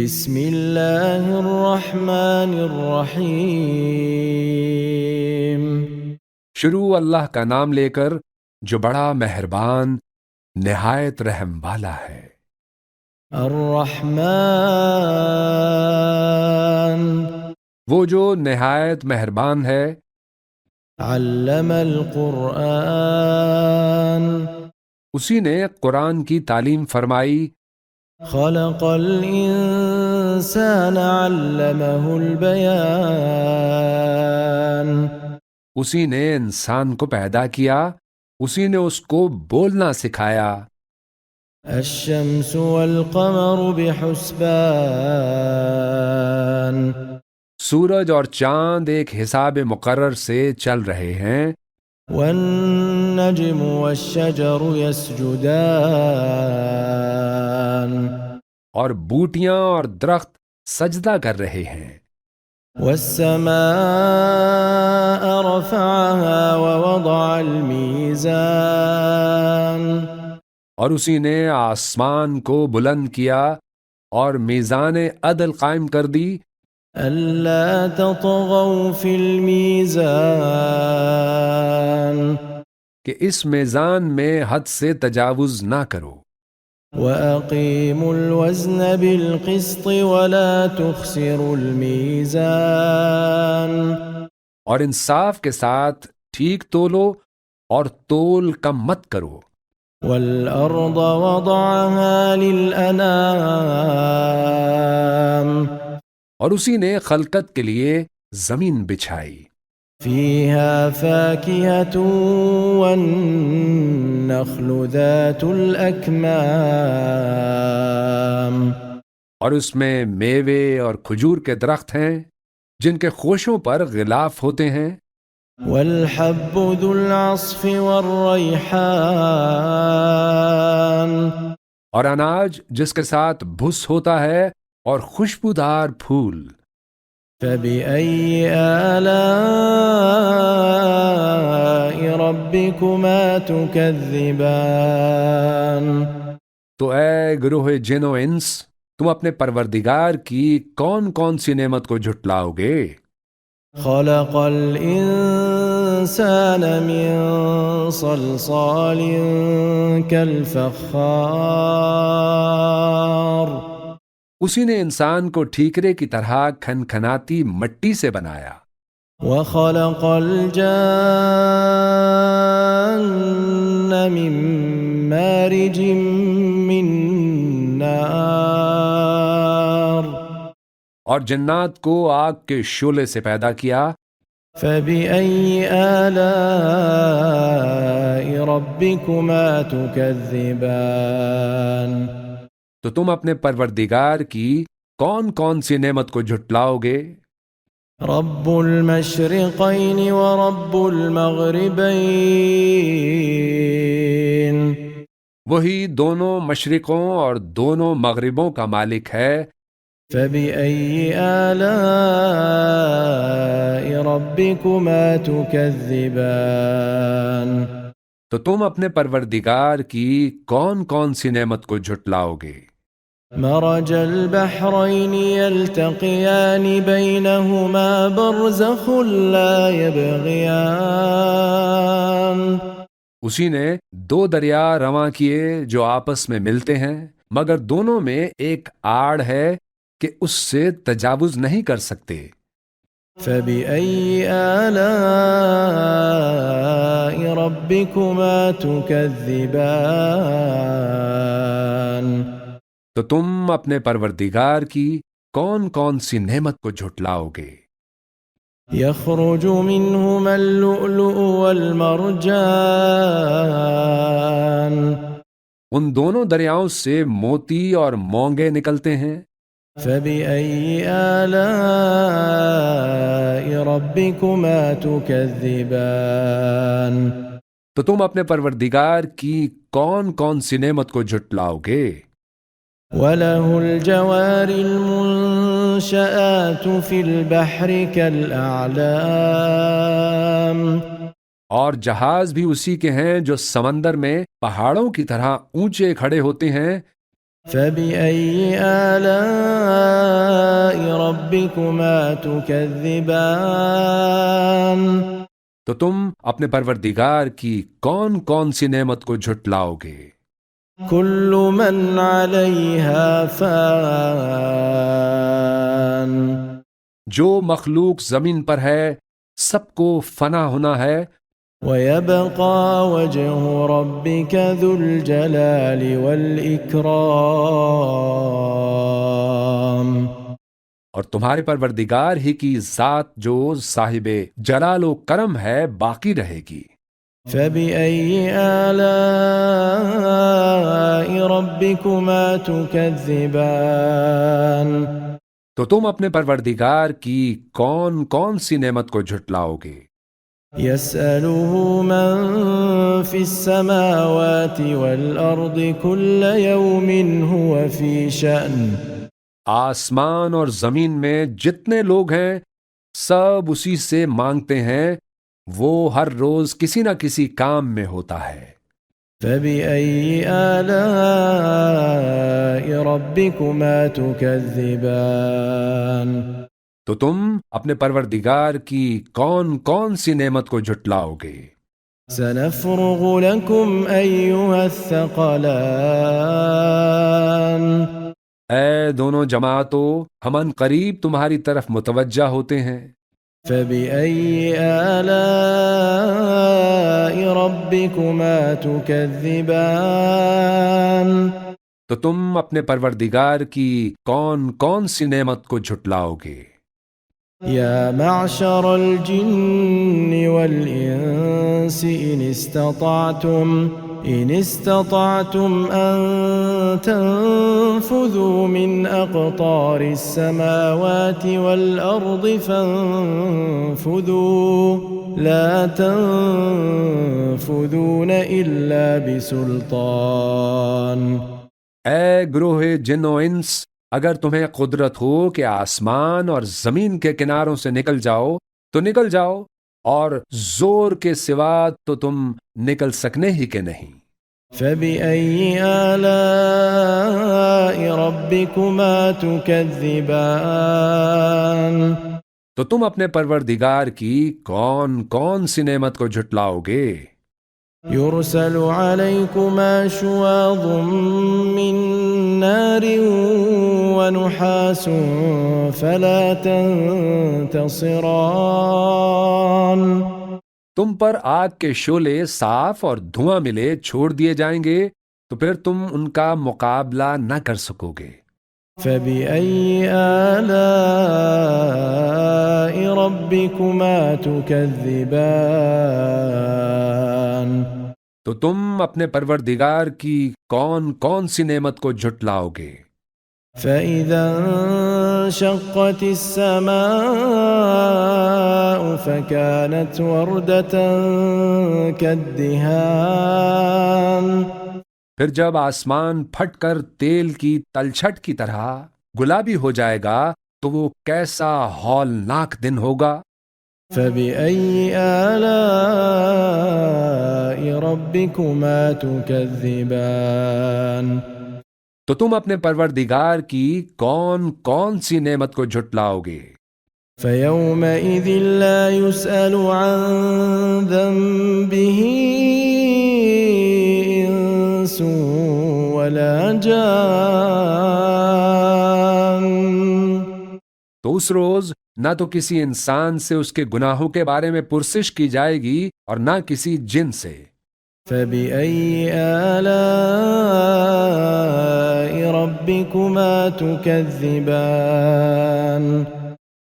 بسم اللہ الرحمن الرحیم۔ شروع اللہ کا نام لے کر جو بڑا مہربان نہایت رحم والا ہے۔ الرحمن وہ جو نہایت مہربان ہے۔ علم القرآن اسی نے قرآن کی تعلیم فرمائی۔ خلق الانسان علمہ البیان اسی نے انسان کو پیدا کیا، اسی نے اس کو بولنا سکھایا۔ الشمس والقمر بحسبان سورج اور چاند ایک حساب مقرر سے چل رہے ہیں۔ والنجم والشجر يسجدان اور بوٹیاں اور درخت سجدہ کر رہے ہیں۔ والسماء رفعها ووضع الميزان اور اسی نے آسمان کو بلند کیا اور میزان عدل قائم کر دی۔ ألا تطغوا في الميزان کہ اس میزان میں حد سے تجاوز نہ کرو۔ وأقيموا الوزن بالقسط ولا تخسروا الميزان اور انصاف کے ساتھ ٹھیک تولو اور تول کم مت کرو۔ والأرض وضعها للأنام اور اسی نے خلقت کے لیے زمین بچھائی۔ فيها فاكهة والنخل ذات الأكمام اور اس میں میوے اور کھجور کے درخت ہیں جن کے خوشوں پر غلاف ہوتے ہیں۔ والحب ذو العصف والريحان اور اناج جس کے ساتھ بھس ہوتا ہے اور خوشبودار پھول۔ فبأي آلاء ربكما تكذبان تو اے گروہ جن و انس، تم اپنے پروردگار کی کون کون سی نعمت کو جھٹلاؤ گے؟ خلق الإنسان من صلصال كالفخار اسی نے انسان کو ٹھیکرے کی طرح کھنکھناتی مٹی سے بنایا۔ وخلق الجان من مارج من نار اور جنات کو آگ کے شعلے سے پیدا کیا۔ فبأي آلاء ربكما تكذبان تو تم اپنے پروردگار کی کون کون سی نعمت کو جھٹلاؤ گے؟ رب المشرقين ورب المغربين وہی دونوں مشرقوں اور دونوں مغربوں کا مالک ہے۔ فبأي آلاء ربكما تكذبان تو تم اپنے پروردگار کی کون کون سی نعمت کو جھٹلاؤ گے؟ مرج البحرين يلتقيان بينهما برزخ لا يبغيان اسی نے دو دریا رواں کیے جو آپس میں ملتے ہیں، مگر دونوں میں ایک آڑ ہے کہ اس سے تجاوز نہیں کر سکتے۔ فبأي آلاء ربكما تكذبان تو تم اپنے پروردگار کی کون کون سی نعمت کو جھٹلاؤ گے؟ يخرج منهما اللؤلؤ والمرجان ان دونوں دریاؤں سے موتی اور مونگے نکلتے ہیں۔ فبأي آلاء ربكما تكذبان تو تم اپنے پروردگار کی کون کون سی نعمت کو جھٹلاؤ گے؟ وله الجوار المنشآت في البحر كالأعلام اور جہاز بھی اسی کے ہیں جو سمندر میں پہاڑوں کی طرح اونچے کھڑے ہوتے ہیں۔ فبأي آلاء ربكما تكذبان تو تم اپنے پروردگار کی کون کون سی نعمت کو جھٹلاؤ گے؟ كل من عليها فان جو مخلوق زمین پر ہے سب کو فنا ہونا ہے، ويبقى وجه ربك ذو الجلال والإكرام اور تمہارے پروردگار ہی کی ذات جو صاحب جلال و کرم ہے باقی رہے گی۔ فبأي آلاء ربكما تكذبان تو تم اپنے پروردگار کی کون کون سی نعمت کو جھٹلاؤ گے؟ يسأله من في السماوات والأرض كل يوم هو في شأن آسمان اور زمین میں جتنے لوگ ہیں سب اسی سے مانگتے ہیں، وہ ہر روز کسی نہ کسی کام میں ہوتا ہے۔ فبأي آلاء ربكما تكذبان تو تم اپنے پروردگار کی کون کون سی نعمت کو جھٹلاؤ گے؟ سنفرغ لكم أيها الثقلان اے دونوں جماعتوں، ہم ان قریب تمہاری طرف متوجہ ہوتے ہیں۔ فبأي آلاء ربكما تكذبان تو تم اپنے پروردگار کی کون کون سی نعمت کو جھٹلاؤ گے؟ يا معشر الجن والإنس إن استطعتم أن تنفذوا من أقطار السماوات والأرض فانفذوا لا تنفذون إلا بسلطان اے گروہ جن و انس، اگر تمہیں قدرت ہو کہ آسمان اور زمین کے کناروں سے نکل جاؤ تو نکل جاؤ، اور زور کے سوا تو تم نکل سکنے ہی کے نہیں۔ فبأي آلاء ربكما تكذبان تو تم اپنے پروردگار کی کون کون سی نعمت کو جھٹلاؤ گے؟ يرسل عليكما شواظ من نار ونحاس فلا تنتصران تم پر آگ کے شعلے صاف اور دھواں ملے چھوڑ دیے جائیں گے تو پھر تم ان کا مقابلہ نہ کر سکو گے۔ فبأي آلاء ربكما تكذبان تو تم اپنے پروردگار کی کون کون سی نعمت کو جھٹلاؤ گے؟ فإذا انشقت السماء فكانت وردة كالدهان پھر جب آسمان پھٹ کر تیل کی تلچھٹ کی طرح گلابی ہو جائے گا تو وہ کیسا ہولناک دن ہوگا۔ فبأي آلاء ربكما تكذبان تو تم اپنے پروردگار کی کون کون سی نعمت کو جھٹلاؤ گے؟ فيومئذ لا يسأل عن ذنبه إنس ولا جان تو اس روز نہ تو کسی انسان سے اس کے گناہوں کے بارے میں پرسش کی جائے گی اور نہ کسی جن سے۔ فبأي آلاء ربكما تكذبان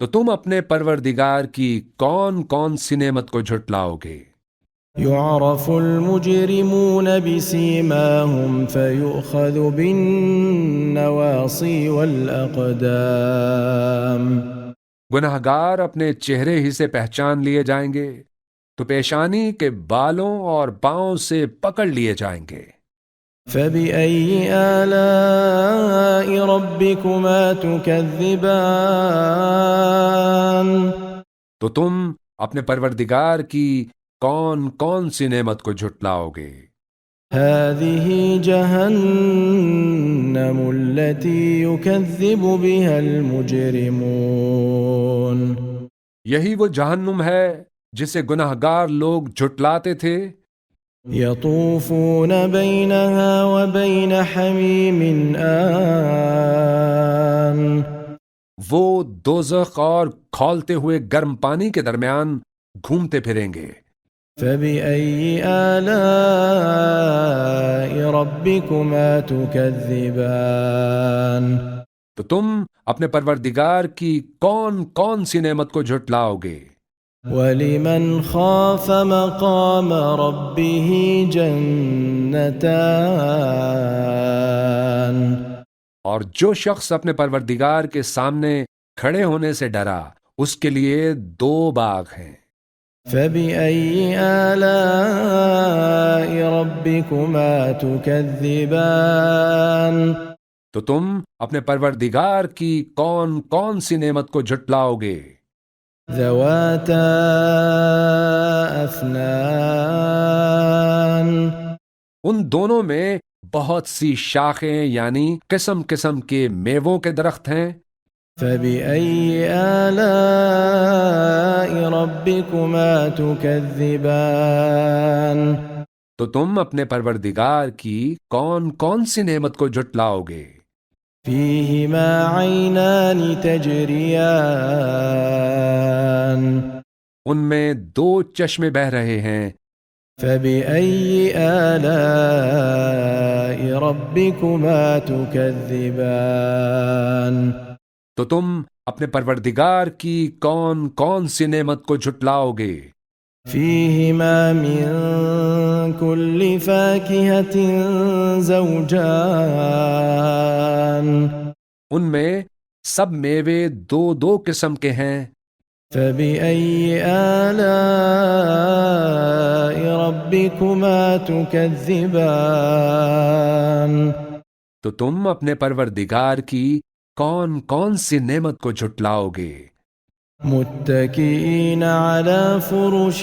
تو تم اپنے پروردگار کی کون کون سی نعمت کو جھٹلاؤ گے؟ يعرف المجرمون بسيماهم فيؤخذ بالنواصي والأقدام گناہگار اپنے چہرے ہی سے پہچان لیے جائیں گے تو پیشانی کے بالوں اور پاؤں سے پکڑ لیے جائیں گے۔ فبأي آلاء ربكما تكذبان تو تم اپنے پروردگار کی کون کون سی نعمت کو جھٹلاؤ گے؟ هذه جهنم التي يكذب بها المجرمون یہی وہ جہنم ہے جسے گناہگار لوگ جھٹلاتے تھے. يطوفون بينها وبين حميم آن وہ دوزخ اور کھولتے ہوئے گرم پانی کے درمیان گھومتے پھریں گے. فبأي آلاء ربكما تكذبان تو تم اپنے پروردگار کی کون کون سی نعمت کو جھٹلاؤ گے؟ ولمن خاف مقام ربه جنتان اور جو شخص اپنے پروردگار کے سامنے کھڑے ہونے سے ڈرا اس کے لیے 2 باغ ہیں. فبأي آلاء ربكما تكذبان تو تم اپنے پروردگار کی کون کون سی نعمت کو جھٹلاؤ گے؟ ذواتا افنان ان دونوں میں بہت سی شاخیں یعنی قسم قسم کے میووں کے درخت ہیں. فبأي آلاء ربكما تكذبان تو تم اپنے پروردگار کی کون کون سی نعمت کو جھٹلاؤ گے؟ فيهما عينان تجريان ان میں 2 چشمے بہہ رہے ہیں. فبأي آلاء ربكما تكذبان تو تم اپنے پروردگار کی کون کون سی نعمت کو جھٹلاؤ گے؟ فيهما من كل فاكهة زوجان ان میں سب میوے 2 قسم کے ہیں. فبأي آلاء ربكما تكذبان تو تم اپنے پروردگار کی کون کون سی نعمت کو جھٹلاؤ گے؟ متكئين على فرش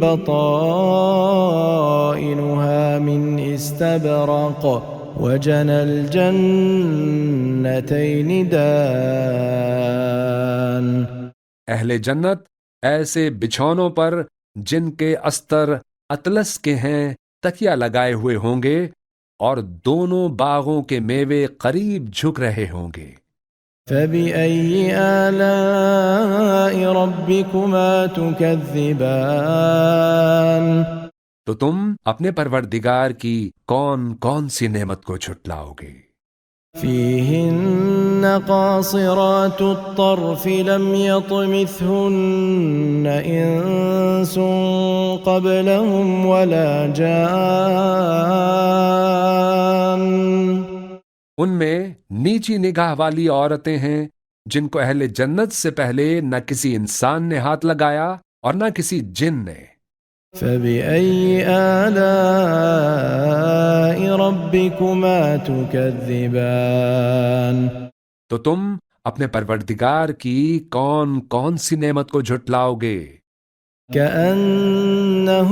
بطائنها من استبرق وجنى الجنتين دان اہل جنت ایسے بچھونوں پر جن کے استر اطلس کے ہیں تکیہ لگائے ہوئے ہوں گے اور دونوں باغوں کے میوے قریب جھک رہے ہوں گے. فبأي آلاء ربكما تكذبان تو تم اپنے پروردگار کی کون کون سی نعمت کو جھٹلاؤ گے؟ فيهن قاصرات الطرف لم يطمثهن إنس قبلهم ولا جان ان میں نیچی نگاہ والی عورتیں ہیں جن کو اہل جنت سے پہلے نہ کسی انسان نے ہاتھ لگایا اور نہ کسی جن نے. فبأي آلاء ربكما تكذبان تو تم اپنے پروردگار کی کون کون سی نعمت کو جھٹلاؤ گے؟ كأنهن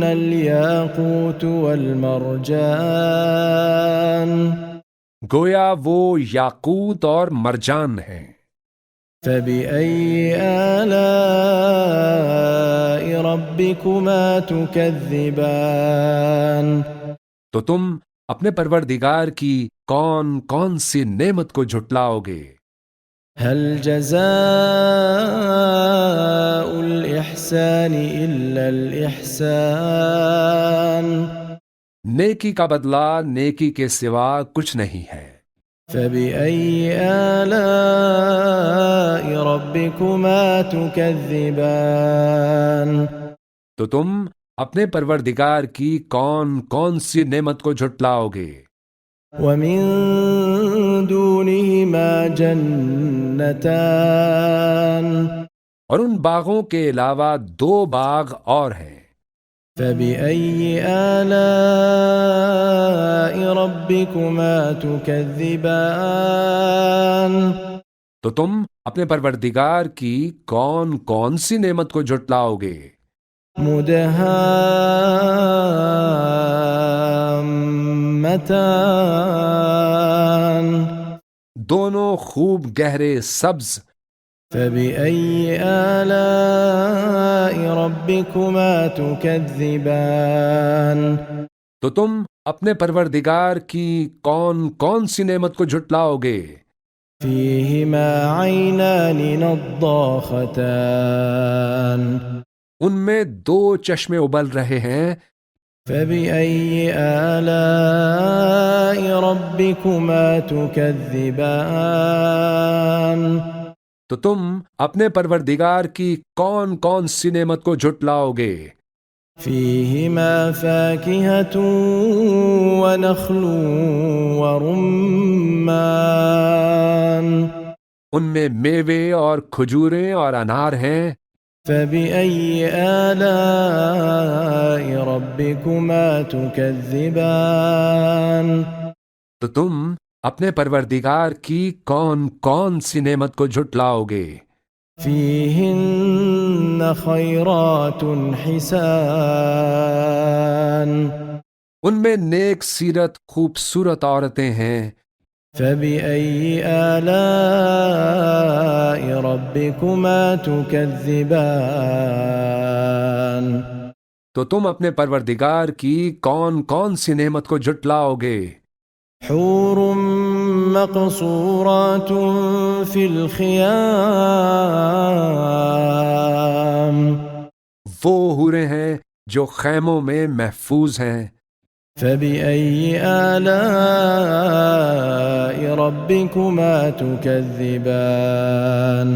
الياقوت والمرجان گویا وہ یاقوت اور مرجان ہیں. فبأي آلاء ربكما تكذبان تو تم اپنے پروردگار کی کون کون سی نعمت کو جھٹلاؤ گے؟ هل جزاء الإحسان إلا الإحسان نیکی کا بدلہ نیکی کے سوا کچھ نہیں ہے. فبأي آلاء ربكما تكذبان تو تم اپنے پروردگار کی کون کون سی نعمت کو جھٹلاؤ گے؟ ومن دونهما جنتان اور ان باغوں کے علاوہ 2 باغ اور ہیں. فبأي آلاء ربكما تكذبان تو تم اپنے پروردگار کی کون کون سی نعمت کو جھٹلاؤ گے؟ مدهامتان دونوں خوب گہرے سبز. فبأي آلاء ربكما تكذبان تو تم اپنے پروردگار کی کون کون سی نعمت کو جھٹلاؤ گے؟ فيهما عينان نضاختان ان میں دو چشمے ابل رہے ہیں. فبأي آلاء ربكما تكذبان تو تم اپنے پروردگار کی کون کون سی نعمت کو جھٹلاؤ گے؟ فيهما فاكهة ونخل ورمان ان میں میوے اور کھجوریں اور انار ہیں. فبأي آلاء ربكما تكذبان تو تم اپنے پروردگار کی کون کون سی نعمت کو جھٹلاؤ گے؟ فيهن خيرات حسان ان میں نیک سیرت خوبصورت عورتیں ہیں. فبأي آلاء ربكما تكذبان تو تم اپنے پروردگار کی کون کون سی نعمت کو جھٹلاؤ گے؟ حور مقصورات في الخيام وہ حوریں ہیں جو خیموں میں محفوظ ہیں. فبأي آلاء ربكما تكذبان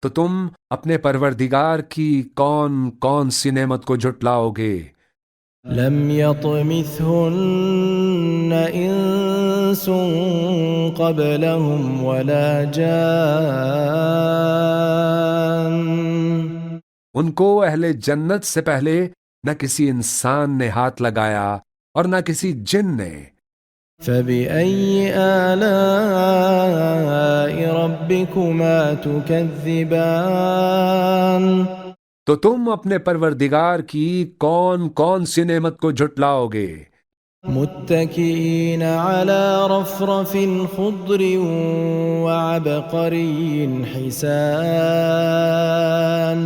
تو تم اپنے پروردگار کی کون کون سی نعمت کو جھٹلاؤ گے؟ لم يطمثهن إنس قبلهم ولا جان ان کو اہل جنت سے پہلے نہ کسی انسان نے ہاتھ لگایا اور نہ کسی جن نے. فبأي آلاء ربكما تكذبان تو تم اپنے پروردگار کی کون کون سی نعمت کو جھٹلاؤ گے؟ متكئين على رفرف خضر وعبقري حسان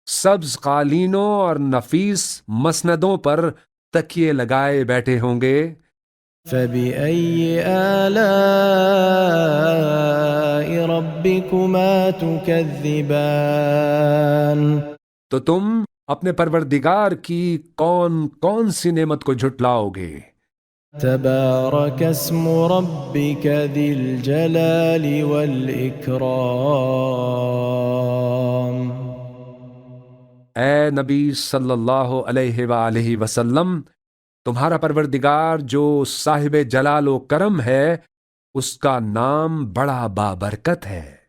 سبز قالینوں اور نفیس مسندوں پر تکیے لگائے بیٹھے ہوں گے. فبأي آلاء ربكما تكذبان تو تم اپنے پروردگار کی کون کون سی نعمت کو جھٹلاؤ گے؟ تبارك اسم ربك ذي الجلال والإكرام اے نبی صلی اللہ علیہ وآلہ وسلم، تمہارا پروردگار جو صاحب جلال و کرم ہے، اس کا نام بڑا بابرکت ہے.